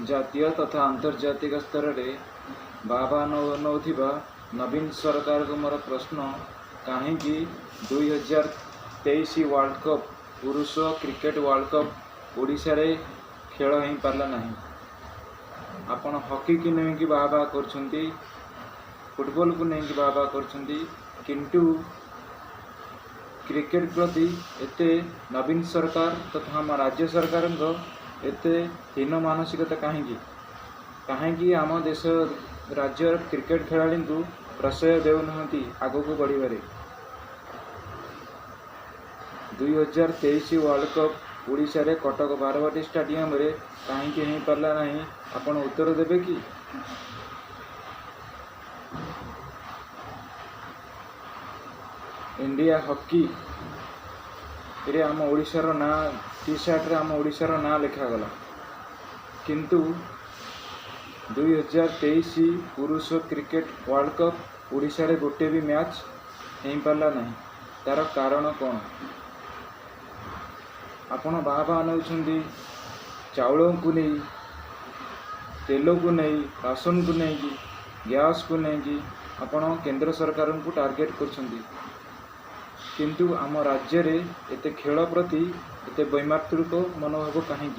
जातीय तथा अंतर्जातिक स्तर में बाबा नौथिबा नवीन सरकार को मोर प्रश्न कहीं 2023 वर्ल्ड कप पुरुष क्रिकेट वर्ल्ड कप ओडिशा रे खेल हो पारला नहीं। आपण हॉकी की नहीं कि बाबा करछंती, फुटबॉल को नहीं कि बाबा करछंती, किंतु क्रिकेट प्रति एते नवीन सरकार तथा हम राज्य सरकार एते हीन मानसिकता कहीं आम देश राज्य क्रिकेट खेलाड़ी को प्रश्रय देउना आगो को बढ़िबारे। 2023 वर्ल्ड कप ओडिशा रे कटक बारवाटी स्टेडियम रे कहीं हो पारला नहीं, आपण उत्तर देबे कि? इंडिया हॉकी रे आम ओडिशार ना टी शर्ट रे आम ओडिशार ना लिखागला, किंतु 2023 पुरुष क्रिकेट वर्ल्ड कप ओडिशा रे गोटे भी मैच हो पारला नहीं। तार कारण कौन? आपण बाबा नौछंदी चाउल को नहीं, तेल को नहीं, राशन को नहीं, गैस को नहीं आपण केंद्र सरकार को टार्गेट करछंदी, किंतु आम राज्य रे एते खेल प्रति एते वैमातृक मनोभाव कहीं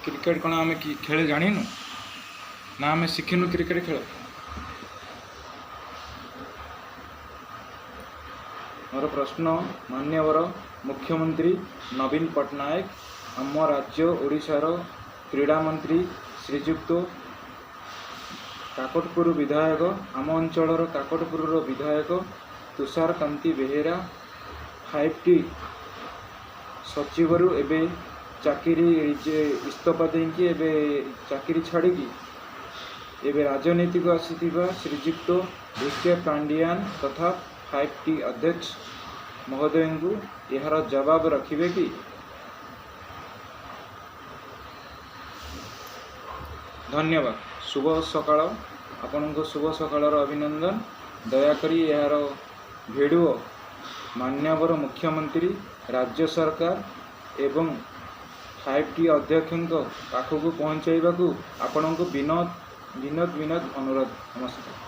क्रिकेट कौन आम खेल जानिनु ना आम शिखिनु क्रिकेट खेल? मोर प्रश्न माननीय मुख्यमंत्री नवीन पट्टनायक, आम राज्य ओडिशार क्रीड़ा मंत्री श्रीजुक्त काकटपुर विधायक, आम अंचल काकटपुर विधायक तुषार कांति बेहेरा 5T सचिव एबे चाकरी इस्तफा देकी एबे चाकरी छाड़ी एबे राजनीति को आसीथिबा श्रीजुक्त भिके पांडियान तथा 5T अध्यक्ष महोदय को यार जवाब रखिबे कि? धन्यवाद। शुभ सकाळ, आपनको शुभ सकाळर अभिनंदन। दयाकरी यार वीडियो मान्यवर मुख्यमंत्री, राज्य सरकार एवं 5T अध्यक्ष पाखक पहुँचाइबा आपनको विनोद अनुरोध। नमस्कार।